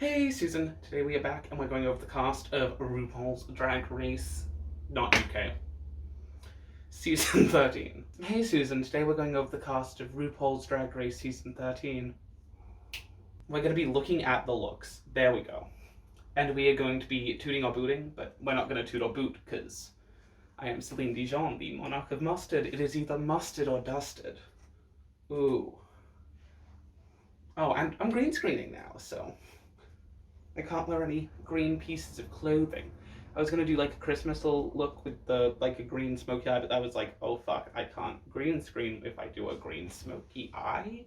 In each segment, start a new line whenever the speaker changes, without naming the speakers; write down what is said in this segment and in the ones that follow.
Hey Susan, today we are back and we're going over the cast of Rupauls Drag Race, not UK, Season 13. Hey Susan, today we're going over the cast of Rupauls Drag Race Season 13. We're going to be looking at the looks, there we go. And we are going to be tooting or booting, but we're not going to toot or boot because I am Celine Dijon, the monarch of mustard. It is either mustard or dusted. Ooh. Oh, and I'm green screening now, so I can't wear any green pieces of clothing. I was gonna do like a Christmas look with the like a green smoky eye, but I was like, oh fuck, I can't green screen if I do a green smoky eye.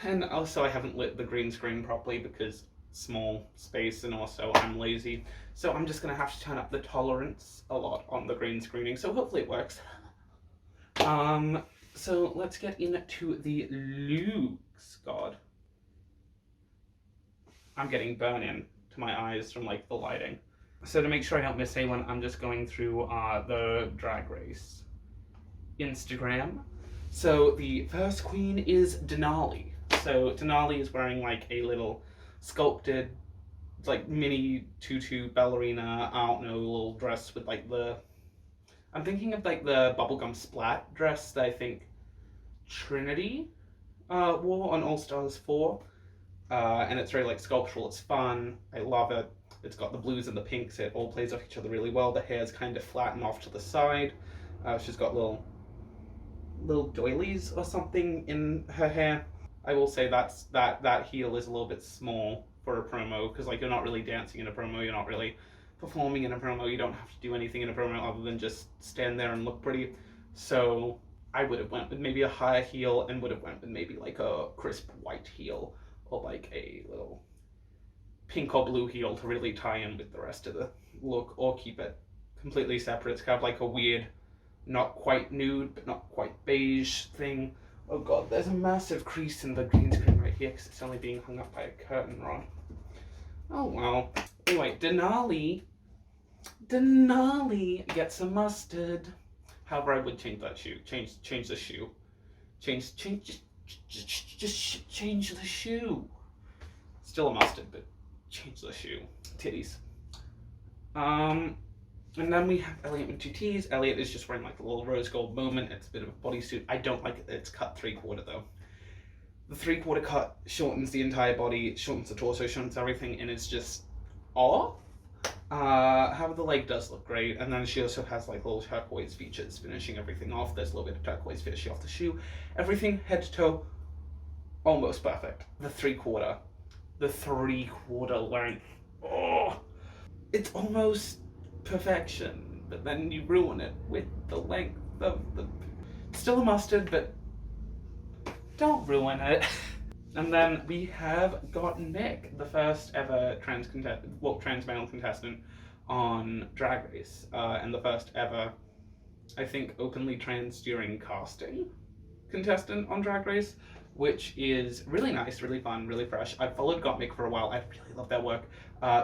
And also I haven't lit the green screen properly because small space, and also I'm lazy. So I'm just gonna have to turn up the tolerance a lot on the green screening, so hopefully it works. So let's get into the looks. God. I'm getting burn in to my eyes from like the lighting. So to make sure I don't miss anyone, I'm just going through the Drag Race Instagram. So the first queen is Denali. So Denali is wearing like a little sculpted like mini tutu ballerina, I don't know, little dress with like I'm thinking of like the bubblegum splat dress that I think Trinity wore on All Stars 4. And it's very like sculptural, it's fun, I love it. It's got the blues and the pinks, it all plays off each other really well. The hair's kind of flattened off to the side. She's got little doilies or something in her hair. I will say that heel is a little bit small for a promo, because like you're not really dancing in a promo, you're not really performing in a promo, you don't have to do anything in a promo other than just stand there and look pretty. So I would have went with maybe a higher heel, and would have went with maybe like a crisp white heel, or like a little pink or blue heel to really tie in with the rest of the look, or keep it completely separate. It's kind of like a weird, not quite nude, but not quite beige thing. Oh god, there's a massive crease in the green screen right here because it's only being hung up by a curtain rod. Oh well. Anyway, Denali gets a mustard. However, I would change that shoe. Change the shoe. Just change the shoe. Still a mustard, but change the shoe. Titties. And then we have Elliot with two T's. Elliot is just wearing like a little rose gold moment. It's a bit of a bodysuit. I don't like it. It's cut 3/4 though. The 3/4 cut shortens the entire body, shortens the torso, shortens everything, and it's just off. However, the leg does look great, and then she also has like little turquoise features finishing everything off. There's a little bit of turquoise finishing off the shoe. Everything head to toe, almost perfect. The 3/4 length. Oh, it's almost perfection, but then you ruin it with the length of the. It's still a mustard, but don't ruin it. And then we have got Nick, the first ever trans male contestant on Drag Race, and the first ever, I think, openly trans during casting contestant on Drag Race, which is really nice, really fun, really fresh. I've followed Gottmik for a while. I really love their work.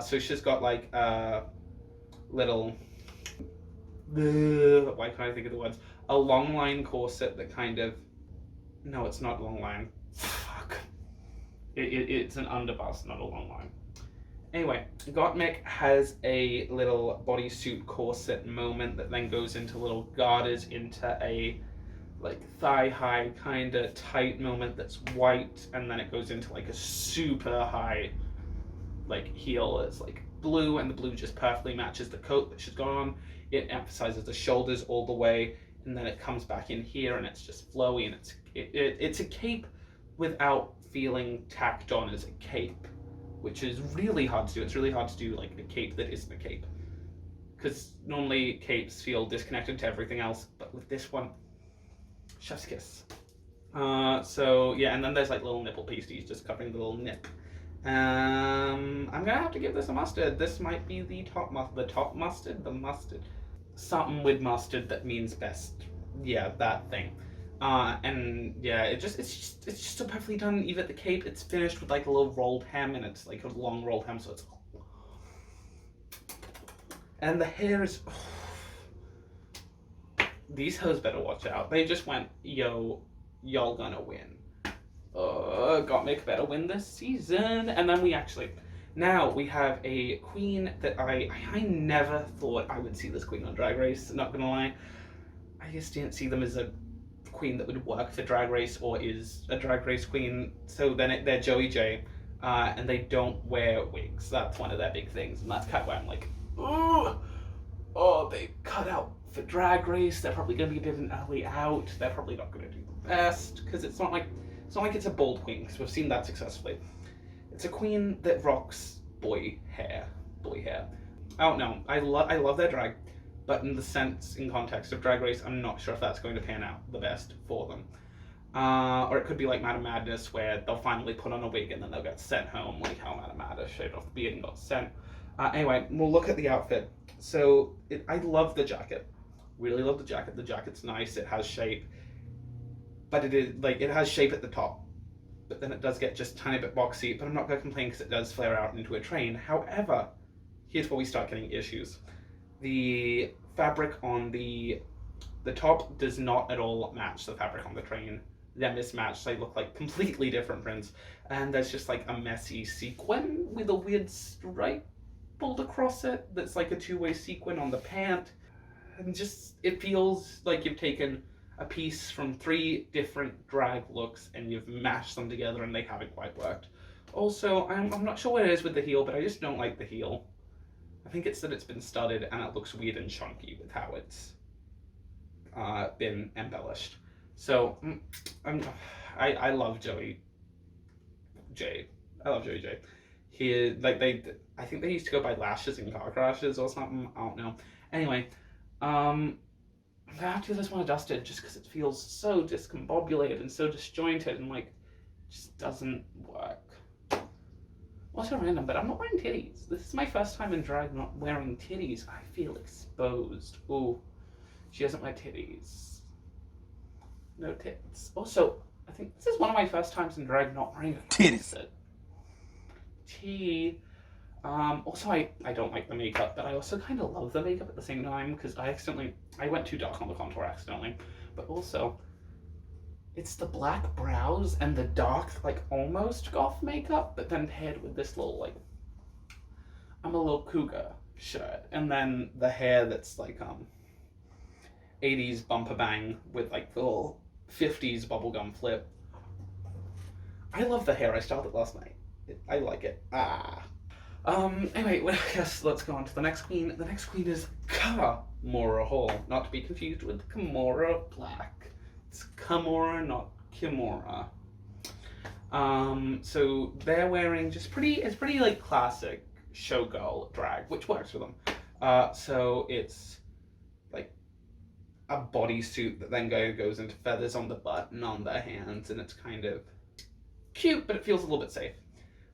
So she's got like little, why can't I think of the words? A long line corset that kind of, no, it's not long line. Fuck. It's an underbust, not a long line. Anyway, Gottmik has a little bodysuit corset moment that then goes into little garters into a like thigh-high kind of tight moment that's white, and then it goes into like a super high like heel that's like blue, and the blue just perfectly matches the coat that she's got on. It emphasizes the shoulders all the way, and then it comes back in here and it's just flowy, and it's a cape without feeling tacked on as a cape, which is really hard to do. It's really hard to do like a cape that isn't a cape, because normally capes feel disconnected to everything else, but with this one, chef's kiss. So yeah, and then there's like little nipple pasties just covering the little nip. I'm gonna have to give this a mustard. This might be the top mustard, the mustard. Something with mustard that means best. Yeah, that thing. And yeah, it's just so perfectly done. Even the cape, it's finished with like a little rolled hem, and it's like a long rolled hem, so it's. And the hair is. These hoes better watch out. They just went, yo, y'all gonna win. Gottmik better win this season. And then we actually, Now we have a queen that I never thought I would see this queen on Drag Race, not gonna lie. I just didn't see them as a queen that would work for Drag Race or is a Drag Race queen. So then they're Joey J, and they don't wear wigs. That's one of their big things, and that's kind of why I'm like, ooh, oh, they cut out for Drag Race. They're probably going to be a bit of an early out. They're probably not going to do the best because it's not like it's a bold queen because we've seen that successfully. It's a queen that rocks boy hair. I don't know. I love their drag, but in context of Drag Race, I'm not sure if that's going to pan out the best for them. Or it could be like Madame Madness, where they'll finally put on a wig and then they'll get sent home, like how Madame Madness shaved off the beard and got sent. Anyway, we'll look at the outfit. So I love the jacket. Really love the jacket. The jacket's nice. It has shape, but it has shape at the top. But then it does get just a tiny bit boxy. But I'm not going to complain because it does flare out into a train. However, here's where we start getting issues. The fabric on the top does not at all match the fabric on the train. They're mismatched. They look like completely different prints. And there's just like a messy sequin with a weird stripe pulled across it that's like a two-way sequin on the pant. And just, it feels like you've taken a piece from 3 different drag looks and you've mashed them together and they haven't quite worked. Also, I'm not sure what it is with the heel, but I just don't like the heel. I think it's that it's been studded and it looks weird and chunky with how it's been embellished. So I love Joey J. I love Joey J. I think they used to go by lashes and car crashes or something. I don't know. Anyway, I'm gonna have to give this one a dusted just because it feels so discombobulated and so disjointed and like just doesn't work. Also random, but I'm not wearing titties. This is my first time in drag not wearing titties. I feel exposed. Ooh, she doesn't wear titties. No tits. Also, I think this is one of my first times in drag not wearing a corset. Also, I don't like the makeup, but I also kind of love the makeup at the same time because I went too dark on the contour accidentally. But also, it's the black brows and the dark, like almost goth makeup, but then paired with this little like, I'm a little cougar shirt, and then the hair that's like 80s bumper bang with like the little 50s bubblegum flip. I love the hair. I styled it last night. I like it. Anyway, well, I guess let's go on to the next queen. The next queen is Kamora Hall, not to be confused with Kimora Black. It's Kamora, not Kimora. So they're wearing it's pretty like classic showgirl drag, which works for them. So it's like a bodysuit that then goes into feathers on the butt and on their hands, and it's kind of cute, but it feels a little bit safe.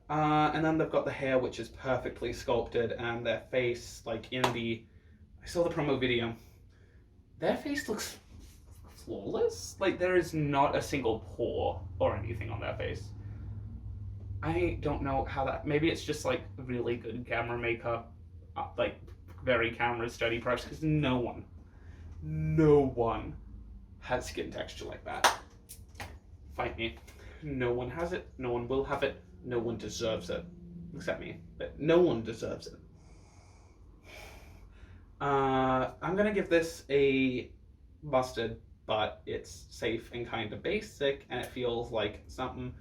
And then they've got the hair, which is perfectly sculpted, and their face, like I saw the promo video, their face looks flawless. Like there is not a single pore or anything on their face. I don't know how maybe it's just like really good camera makeup, like very camera steady products, because no one has skin texture like that. Fight me. No one has it, no one will have it. No one deserves it, except me, but no one deserves it. I'm gonna give this a busted, but it's safe and kind of basic, and it feels like something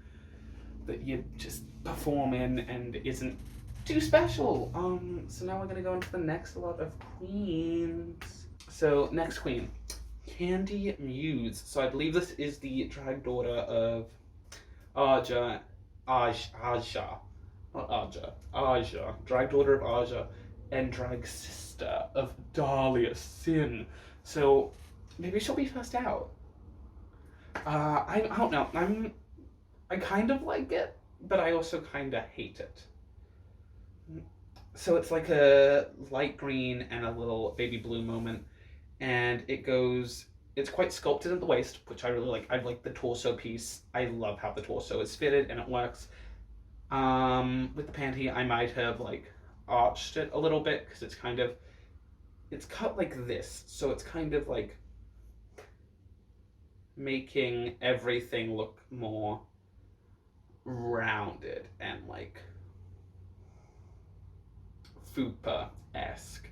that you just perform in and isn't too special. So now we're gonna go into the next lot of queens. So next queen, Candy Muse. So I believe this is the drag daughter of Aja, drag daughter of Aja, and drag sister of Dahlia Sin. So maybe she'll be first out. I don't know. I kind of like it, but I also kind of hate it. So it's like a light green and a little baby blue moment, and it's quite sculpted at the waist, which I really like. I like the torso piece. I love how the torso is fitted and it works. With the panty, I might have like arched it a little bit because it's cut like this, so it's kind of like making everything look more rounded and like fupa-esque.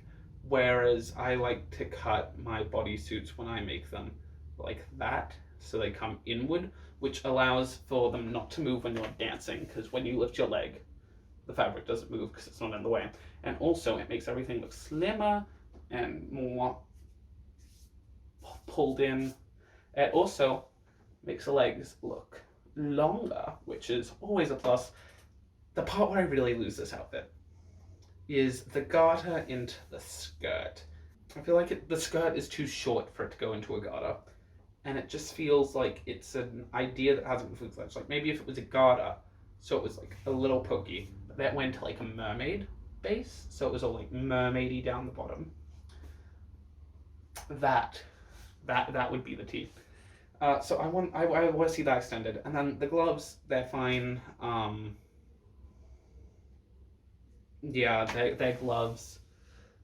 Whereas I like to cut my bodysuits when I make them like that, so they come inward, which allows for them not to move when you're dancing, because when you lift your leg, the fabric doesn't move because it's not in the way. And also it makes everything look slimmer and more pulled in. It also makes the legs look longer, which is always a plus. The part where I really lose this outfit is the garter into the skirt. I feel like the skirt is too short for it to go into a garter, and it just feels like it's an idea that hasn't been fully fledged. Like maybe if it was a garter, so it was like a little pokey, but that went to like a mermaid base, so it was all like mermaidy down the bottom. That would be the tea. So I want to see that extended, and then the gloves, they're fine. Yeah, they're gloves.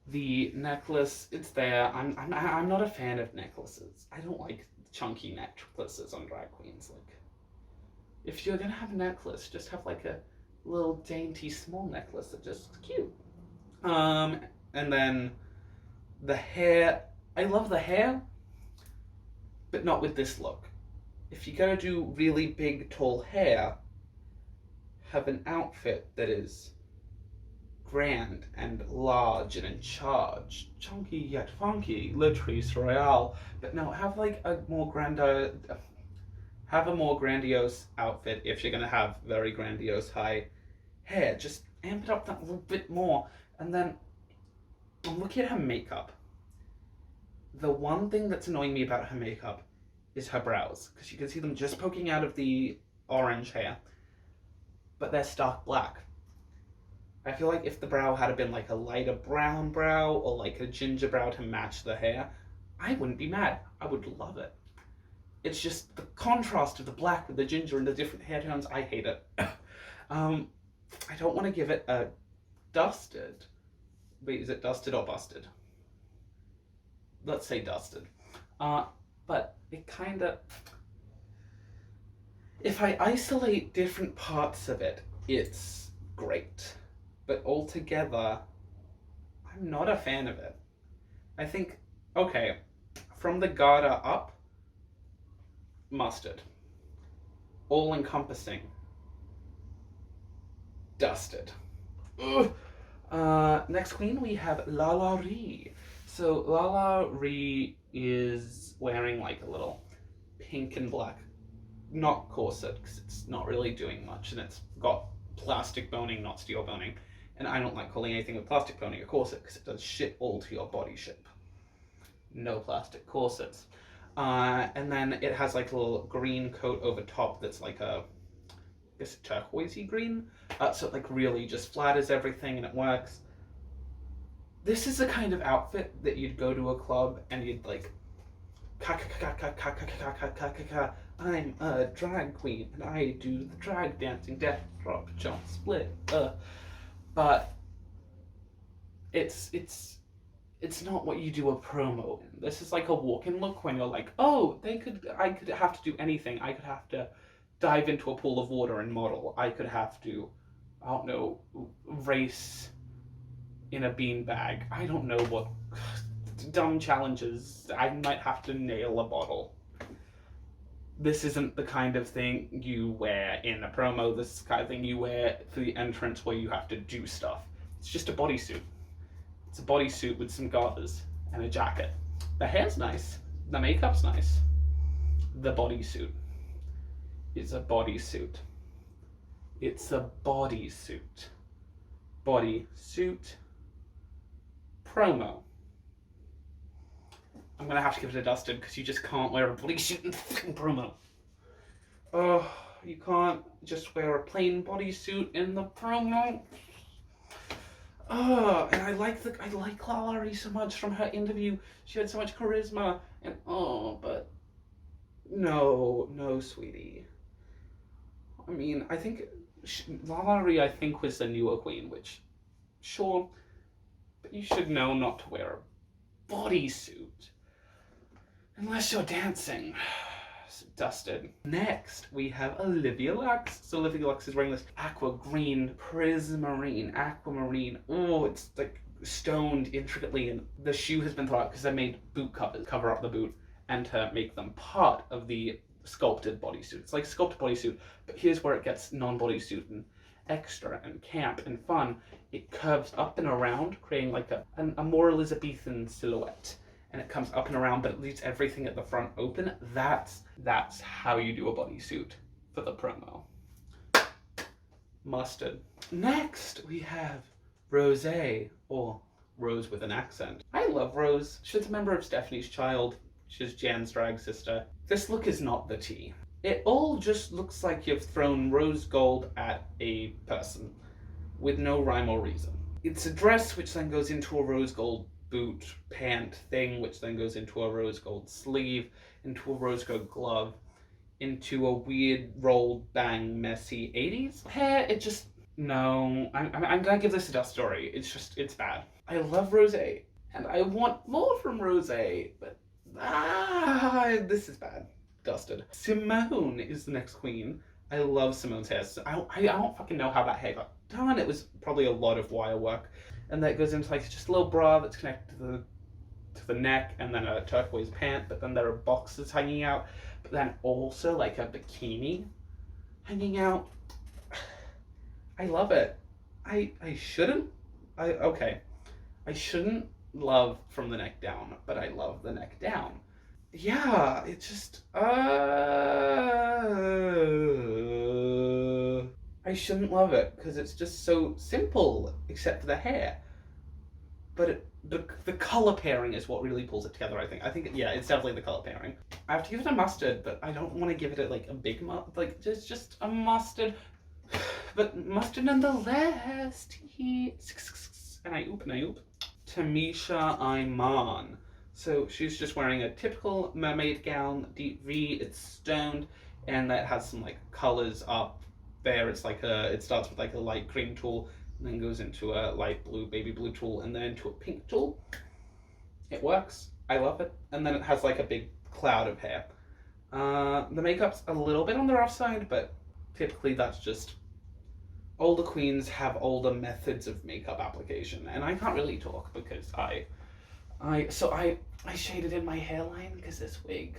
The necklace, it's there. I'm not a fan of necklaces. I don't like chunky necklaces on drag queens. Like, if you're gonna have a necklace, just have like a little dainty small necklace that's just cute. And then the hair. I love the hair, but not with this look. If you're gonna do really big, tall hair, have an outfit that is grand and large and in charge, chunky yet funky, Latrice Royale. But no, have like a more grandiose outfit if you're gonna have very grandiose high hair. Just amp it up that little bit more. And then I'm looking at her makeup. The one thing that's annoying me about her makeup is her brows, because you can see them just poking out of the orange hair, but they're stark black. I feel like if the brow had been like a lighter brown brow or like a ginger brow to match the hair, I wouldn't be mad. I would love it. It's just the contrast of the black with the ginger and the different hair tones. I hate it. I don't want to give it a dusted. Wait, is it dusted or busted? Let's say dusted. But it kind of... If I isolate different parts of it, it's great. But altogether, I'm not a fan of it. I think, okay, from the garter up, mustard. All-encompassing. Dusted. Next queen, we have Lala Ree. So Lala Ree is wearing like a little pink and black, not corset, because it's not really doing much, and it's got plastic boning, not steel boning. And I don't like calling anything with plastic boning a corset, because it does shit all to your body shape. No plastic corsets. And then it has like a little green coat over top that's like a, I guess, turquoisey green. So it like really just flatters everything and it works. This is the kind of outfit that you'd go to a club and you'd like, I'm a drag queen and I do the drag dancing, death drop, jump, split. But it's not what you do a promo in. This is like a walk-in look when you're like, oh, I could have to do anything. I could have to dive into a pool of water and model. I could have to, I don't know, race in a beanbag. I don't know what dumb challenges. I might have to nail a bottle. This isn't the kind of thing you wear in a promo. This is the kind of thing you wear for the entrance where you have to do stuff. It's just a bodysuit. It's a bodysuit with some garters and a jacket. The hair's nice. The makeup's nice. The bodysuit is a bodysuit. It's a bodysuit. Bodysuit. Promo. I'm gonna have to give it a dusted because you just can't wear a bodysuit in fucking promo. Oh, you can't just wear a plain bodysuit in the promo. Oh, and I like Lala Ree so much from her interview. She had so much charisma, and but no, sweetie. I mean, I think Lala Ree, I think, was the newer queen, which, sure, but you should know not to wear a bodysuit unless you're dancing. dusted. Next, we have Olivia Lux. So Olivia Lux is wearing this aqua green, prismarine, aquamarine. Oh, it's like stoned intricately, and the shoe has been thought out because I made boot covers, cover up the boot, and to make them part of the sculpted bodysuit. It's like sculpted bodysuit, but here's where it gets non-bodysuit and extra and camp and fun. It curves up and around, creating like a more Elizabethan silhouette. And it comes up and around, but it leaves everything at the front open. That's how you do a bodysuit for the promo. Mustard. Next, we have Rosé, or Rose with an accent. I love Rose. She's a member of Stephanie's Child. She's Jan's drag sister. This look is not the tea. It all just looks like you've thrown rose gold at a person with no rhyme or reason. It's a dress which then goes into a rose gold boot pant thing, which then goes into a rose gold sleeve, into a rose gold glove, into a weird rolled bang messy 80s hair. It just, no, I'm gonna give this a dust story. It's bad. I love Rosé and I want more from Rosé, but this is bad. Dusted. Simone is the next queen. I love Simone's hair. So I don't fucking know how that hair got done. It was probably a lot of wire work. And that goes into like just a little bra that's connected to the neck, and then a turquoise pant, but then there are boxes hanging out, but then also like a bikini hanging out. I love it. I shouldn't love from the neck down, but I love the neck down. Yeah, it's just I shouldn't love it because it's just so simple, except for the hair. But the color pairing is what really pulls it together, I think. Yeah, it's definitely the color pairing. I have to give it a mustard, but I don't want to give it like a big like just a mustard. But mustard nonetheless. And I oop. Tamisha Iman. So she's just wearing a typical mermaid gown, deep V, it's stoned, and that has some like colors up there. It's like it starts with like a light green tulle, and then goes into a light blue, baby blue tulle, and then into a pink tulle. It works. I love it. And then it has like a big cloud of hair. The makeup's a little bit on the rough side, but typically that's just older queens have older methods of makeup application, and I can't really talk because I shaded in my hairline because this wig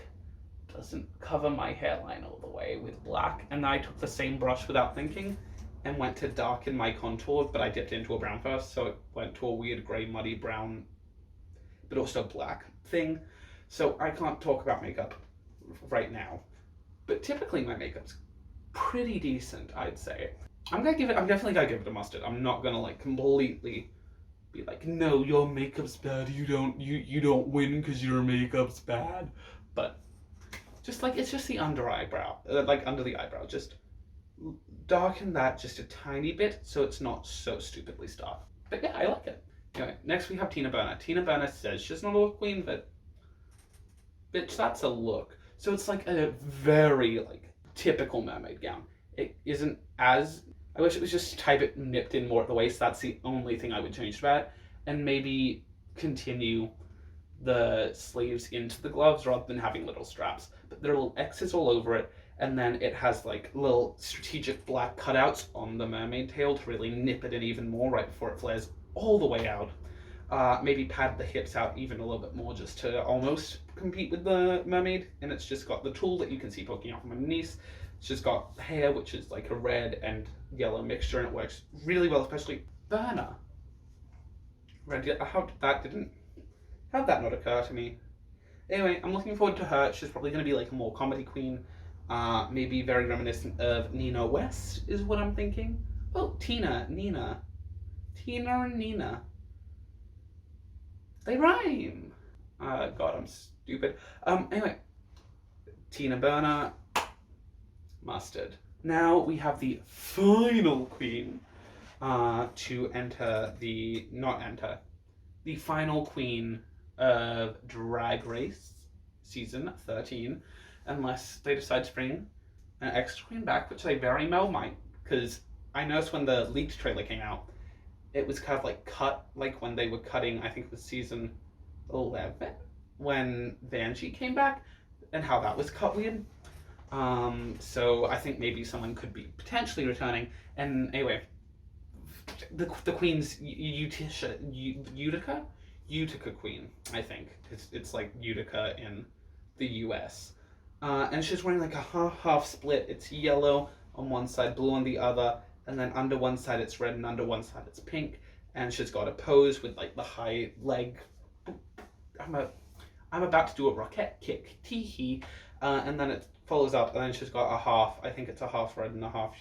doesn't cover my hairline all the way with black, and I took the same brush without thinking and went to darken my contour, but I dipped into a brown first, so it went to a weird grey muddy brown but also black thing. So I can't talk about makeup right now, but typically my makeup's pretty decent, I'd say. I'm definitely gonna give it a mustard. I'm not gonna like completely be like, no, your makeup's bad, you don't win because your makeup's bad. But just like, it's just the under eyebrow, like under the eyebrow, just darken that just a tiny bit so it's not so stupidly stark. But yeah, I like it. Anyway, next we have Tina Burner. Tina Burner says she's not a look queen, but bitch, that's a look. So it's like a very like typical mermaid gown. It isn't as, I wish it was just type it nipped in more at the waist. That's the only thing I would change about it. And maybe continue the sleeves into the gloves rather than having little straps. But there are little X's all over it. And then it has like little strategic black cutouts on the mermaid tail to really nip it in even more right before it flares all the way out. Maybe pad the hips out even a little bit more just to almost compete with the mermaid. And it's just got the tulle that you can see poking out from underneath. It's just got hair, which is like a red and yellow mixture, and it works really well, especially Burner. How did that not occur to me? Anyway, I'm looking forward to her. She's probably going to be like a more comedy queen. Maybe very reminiscent of Nina West is what I'm thinking. Oh, Tina and Nina. They rhyme. God, I'm stupid. Anyway, Tina Burner, mustard. Now we have the final queen to enter the final queen of Drag Race season 13, unless they decide to bring an extra queen back, which they very well might, because I noticed when the leaked trailer came out, it was kind of like cut, like when they were cutting, I think it was season 11, when Vanjie came back, and how that was cut weird. So I think maybe someone could be potentially returning. And anyway, the queen's Utica queen, I think. It's like Utica in the US. And she's wearing like a half split. It's yellow on one side, blue on the other, and then under one side it's red and under one side it's pink. And she's got a pose with like the high leg. I'm about to do a rocket kick, tee-hee. And then it follows up, and then she's got a half, I think it's a half red and a half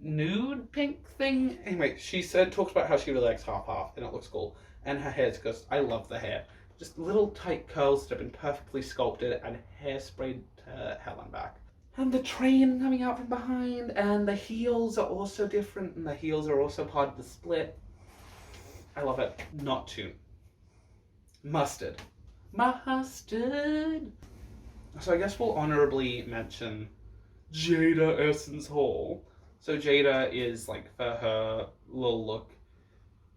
nude pink thing. Anyway, she talks about how she really likes half, and it looks cool. And her hair's just, I love the hair. Just little tight curls that have been perfectly sculpted and hairsprayed to hell and back. And the train coming out from behind, and the heels are also different, and the heels are also part of the split. I love it. Not too. Mustard. So I guess we'll honorably mention Jada Essence Hall. So Jada is like, for her little look,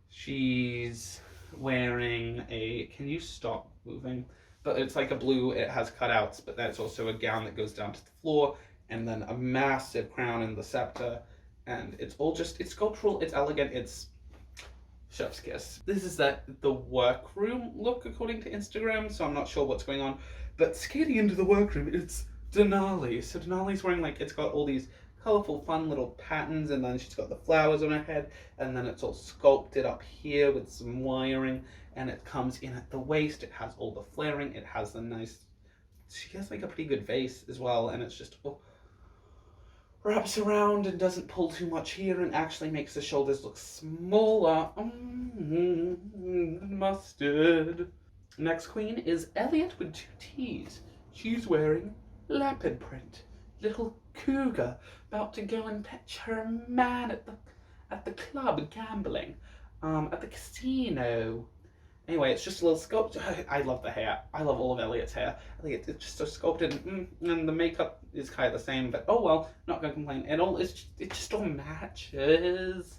she's wearing a, can you stop moving? But it's like a blue, it has cutouts, but that's also a gown that goes down to the floor, and then a massive crown and the scepter, and it's all just, it's sculptural, it's elegant, it's chef's kiss. This is the workroom look according to Instagram, so I'm not sure what's going on. But skating into the workroom, it's Denali. So Denali's wearing like, it's got all these colourful fun little patterns, and then she's got the flowers on her head, and then it's all sculpted up here with some wiring, and it comes in at the waist, it has all the flaring, it has the nice, she has like a pretty good vase as well, and it's just, wraps around and doesn't pull too much here and actually makes the shoulders look smaller. Mustard. Next queen is Elliot with 2 T's. She's wearing leopard print. Little cougar about to go and catch her man at the club gambling. At the casino. Anyway, it's just a little sculpture. I love the hair. I love all of Elliot's hair. I think it's just so sculpted, and the makeup is kind of the same, but oh well, not gonna complain. It just all matches.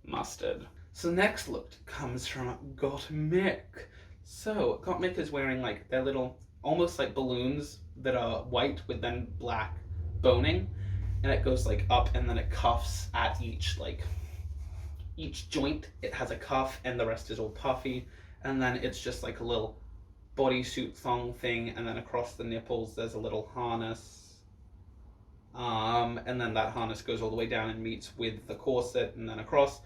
Mustard. So next look comes from Gottmik. So Gottmik is wearing like their little, almost like balloons that are white with then black boning, and it goes like up, and then it cuffs at each joint. It has a cuff, and the rest is all puffy, and then it's just like a little bodysuit thong thing, and then across the nipples there's a little harness, and then that harness goes all the way down and meets with the corset, and then across,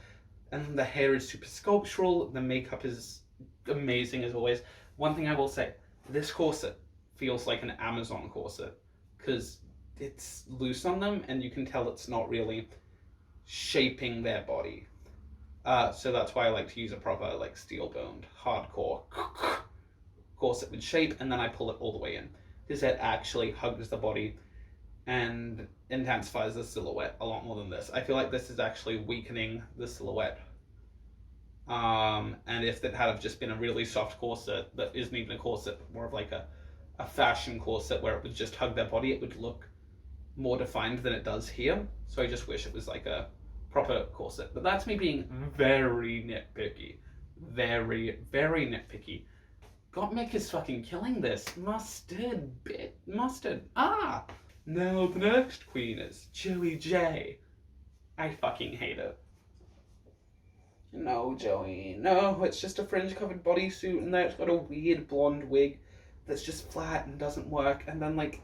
and then the hair is super sculptural. The makeup is amazing as always. One thing I will say, this corset feels like an Amazon corset, because it's loose on them, and you can tell it's not really shaping their body. So that's why I like to use a proper, like, steel-boned, hardcore corset with shape, and then I pull it all the way in, because it actually hugs the body and intensifies the silhouette a lot more than this. I feel like this is actually weakening the silhouette. And if it had just been a really soft corset that isn't even a corset, but more of like a fashion corset where it would just hug their body, it would look more defined than it does here. So I just wish it was like a proper corset. But that's me being very nitpicky. Very, very nitpicky. Gottmik is fucking killing this. Mustard. Now the next queen is Joey J. I fucking hate it. No, Joey, no, it's just a fringe-covered bodysuit, and then it's got a weird blonde wig that's just flat and doesn't work, and then, like,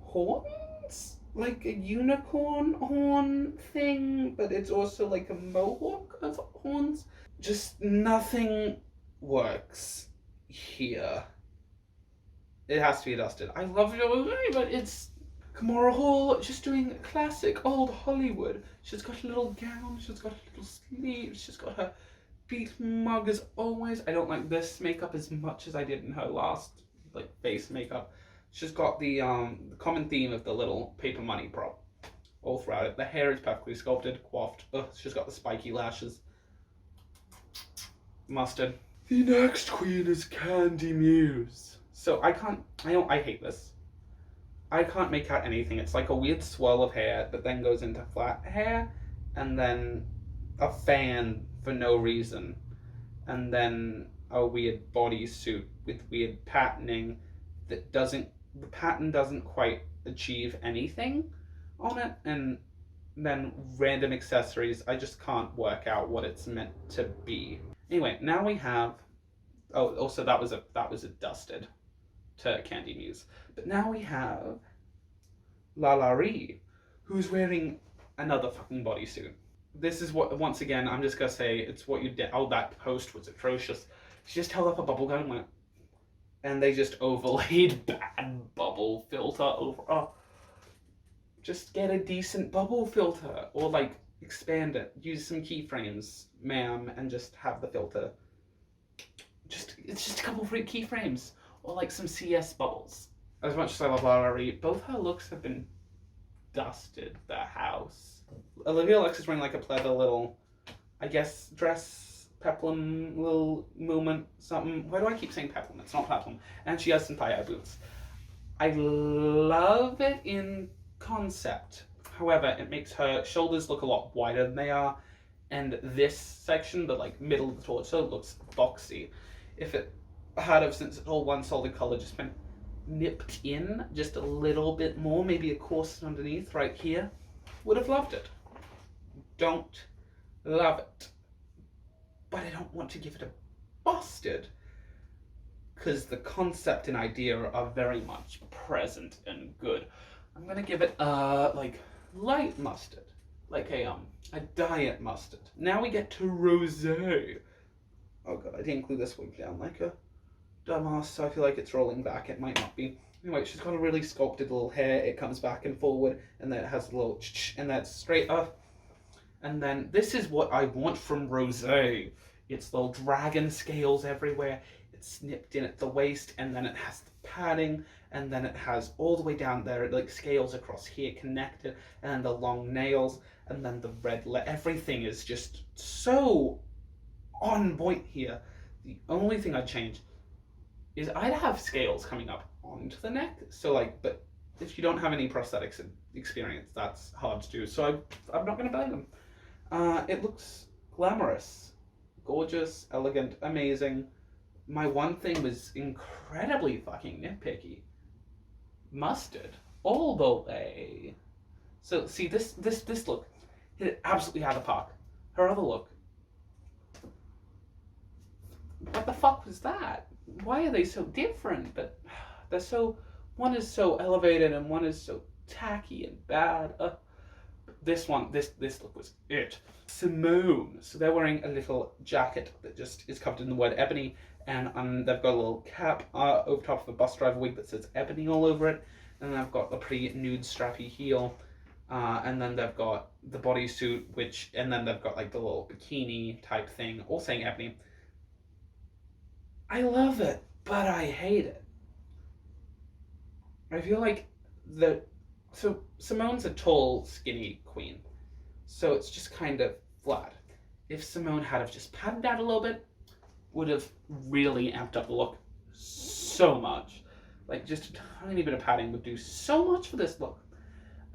horns? Like a unicorn horn thing, but it's also like a mohawk of horns. Just nothing works here. It has to be dusted. I love Joey, but it's Kamora Hall, just doing classic old Hollywood. She's got a little gown, she's got a little sleeve, she's got her beat mug as always. I don't like this makeup as much as I did in her last, like, face makeup. She's got the common theme of the little paper money prop all throughout it. The hair is perfectly sculpted, coiffed. Ugh, she's got the spiky lashes. Mustard. The next queen is Candy Muse. So I hate this. I can't make out anything. It's like a weird swirl of hair that then goes into flat hair, and then a fan for no reason, and then a weird bodysuit with weird patterning, that doesn't, the pattern doesn't quite achieve anything on it, and then random accessories, I just can't work out what it's meant to be. Anyway, now we have, oh, also that was a dusted to Candy Muse. But now we have La La Ree, who's wearing another fucking bodysuit. This is what, once again, I'm just gonna say, it's what you did. Oh, that post was atrocious. She just held up a bubble gun and went, and they just overlaid bad bubble filter over. Oh, just get a decent bubble filter, or like expand it. Use some keyframes, ma'am, and just have the filter. It's just a couple of keyframes, or like some CS bubbles. As much as I love Lara Ree, both her looks have been dusted the house. Olivia Lux is wearing like a pleather little, I guess, dress, peplum little movement, something. Why do I keep saying peplum? It's not peplum. And she has some thigh-high boots. I love it in concept. However, it makes her shoulders look a lot wider than they are. And this section, the like middle of the torso, looks boxy. If it had of, since it's all one solid color, just been nipped in just a little bit more, maybe a corset underneath right here, would have loved it. Don't love it, but I don't want to give it a busted, because the concept and idea are very much present and good. I'm gonna give it a like light mustard, like a diet mustard. Now we get to rosé. Oh god, I didn't glue this wig down like a dumbass, so I feel like it's rolling back. It might not be. Anyway, she's got a really sculpted little hair. It comes back and forward, and then it has a little and that's straight up. And then this is what I want from rosé. It's little dragon scales everywhere. It's snipped in at the waist, and then it has the padding, and then it has all the way down there, it like scales across here connected, and then the long nails, and then the red everything is just so on point here. The only thing I'd change is I'd have scales coming up onto the neck. So like, but if you don't have any prosthetics experience, that's hard to do. So I'm not going to blame them. It looks glamorous, gorgeous, elegant, amazing. My one thing was incredibly fucking nitpicky. Mustard all the way. So see, this look hit it absolutely out of the park. Her other look, what the fuck was that? Why are they so different? But they're so, one is so elevated and one is so tacky and bad. This look was it. Simone. So they're wearing a little jacket that just is covered in the word ebony, and they've got a little cap over top of a bus driver wig that says ebony all over it, and they've got the pretty nude strappy heel, and then they've got the bodysuit, and then they've got like the little bikini type thing, all saying ebony. I love it, but I hate it. I feel like so Simone's a tall, skinny queen, so it's just kind of flat. If Simone had have just padded out a little bit, would have really amped up the look so much. Like just a tiny bit of padding would do so much for this look.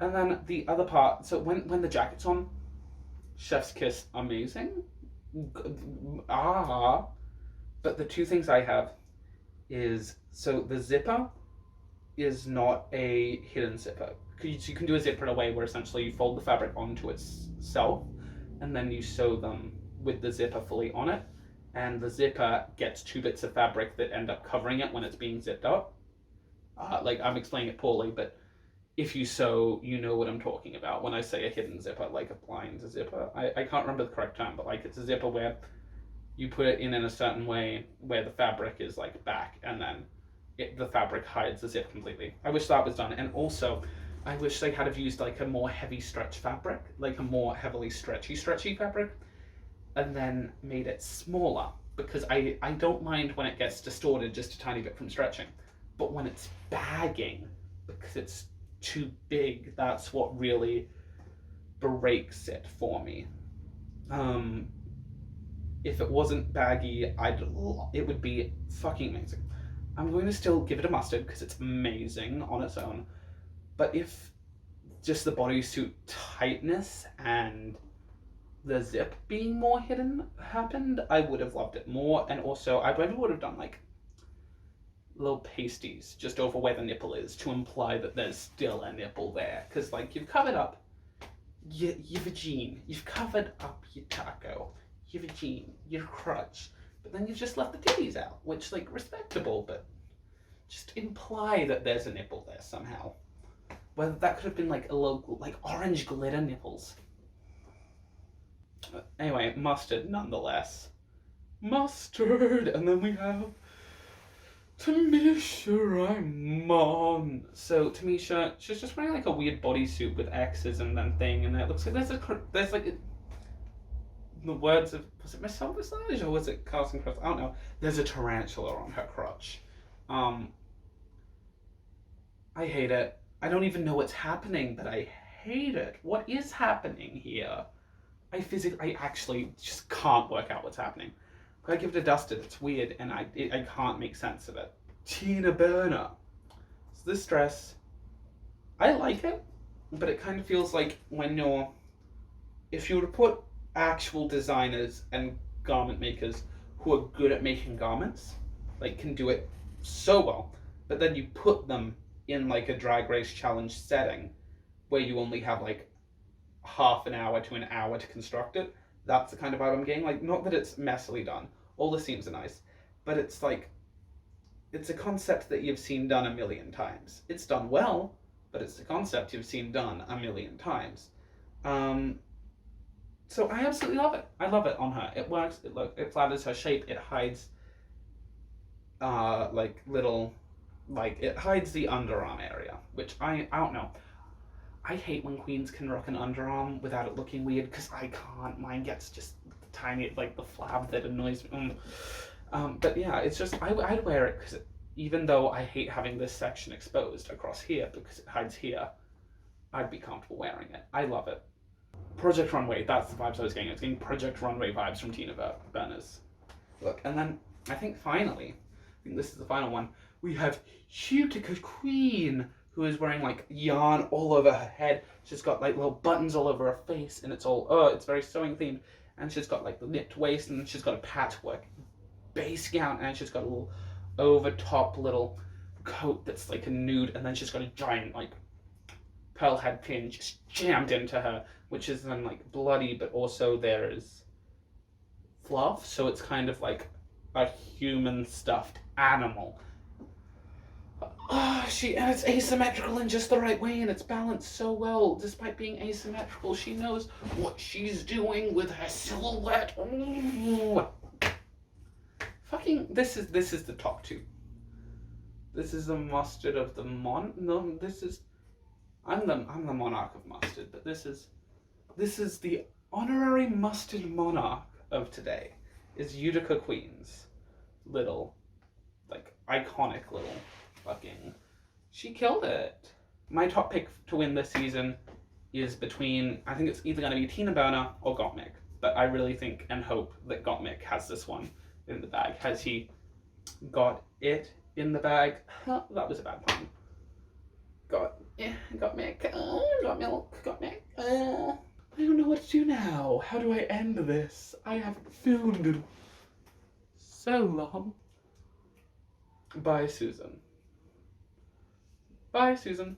And then the other part, so when the jacket's on, chef's kiss, amazing. But the two things I have is, so the zipper is not a hidden zipper. You can do a zipper in a way where essentially you fold the fabric onto itself, and then you sew them with the zipper fully on it, and the zipper gets 2 bits of fabric that end up covering it when it's being zipped up. Like, I'm explaining it poorly, but if you sew, you know what I'm talking about when I say a hidden zipper, like a blind zipper. I can't remember the correct term, but like it's a zipper where you put it in a certain way where the fabric is like back, and then the fabric hides the zip completely. I wish that was done. And also, I wish they had have used like a more heavy stretch fabric, like a more heavily stretchy fabric, and then made it smaller, because I don't mind when it gets distorted just a tiny bit from stretching, but when it's bagging, because it's too big, that's what really breaks it for me. If it wasn't baggy, it would be fucking amazing. I'm going to still give it a mustard because it's amazing on its own. But if just the bodysuit tightness and the zip being more hidden happened, I would have loved it more. And also, I probably would have done like little pasties just over where the nipple is to imply that there's still a nipple there. Because, like, you've covered up your vagine, you've covered up your taco, your vagine, your crotch, but then you've just left the titties out, which, like, respectable, but just imply that there's a nipple there somehow. Whether that could have been, like, a little, like, orange glitter nipples. Anyway, mustard nonetheless. Mustard! And then we have Tamisha Raymond. So Tamisha, she's just wearing like a weird bodysuit with X's and then thing, and it looks like there's like the words of, was it Michelle Visage or was it Carson Cross? I don't know. There's a tarantula on her crotch. I hate it. I don't even know what's happening, but I hate it. What is happening here? I actually just can't work out what's happening. I give it a dusted. It's weird, and I can't make sense of it. Tina Burner. So this dress, I like it, but it kind of feels like if you were to put actual designers and garment makers who are good at making garments, like can do it so well, but then you put them in like a drag race challenge setting where you only have like half an hour to an hour to construct it. That's the kind of vibe I'm getting. Like, not that it's messily done. All the seams are nice. But it's like, it's a concept that you've seen done a million times. It's done well, but it's a concept you've seen done a million times. So I absolutely love it. I love it on her. It works. It flatters her shape. It hides, it hides the underarm area, which I don't know. I hate when queens can rock an underarm without it looking weird, because I can't. Mine gets just tiny, like the flab that annoys me. But yeah, it's just, I'd wear it because even though I hate having this section exposed across here because it hides here, I'd be comfortable wearing it. I love it. Project Runway, that's the vibes I was getting. I was getting Project Runway vibes from Tina Burner's look. And then I think finally, this is the final one, we have Utica Queen, who is wearing like yarn all over her head. She's got like little buttons all over her face, and it's all, it's very sewing themed. And she's got like the nipped waist, and she's got a patchwork base gown, and she's got a little over top little coat that's like a nude, and then she's got a giant like pearl head pin just jammed into her, which is then like bloody, but also there is fluff, so it's kind of like a human stuffed animal. And it's asymmetrical in just the right way, and it's balanced so well. Despite being asymmetrical, she knows what she's doing with her silhouette. Ooh. Fucking, this is the top two. This is the mustard of the I'm the monarch of mustard, but this is the honorary mustard monarch of today. Is Utica Queen's little, like, iconic little fucking, she killed it. My top pick to win this season is between, I think it's either going to be Tina Burner or Gottmik, but I really think and hope that Gottmik has this one in the bag. Has he got it in the bag? That was a bad pun. Gottmik, I don't know what to do now. How do I end this? I haven't filmed in so long. Bye, Susan. Bye, Susan.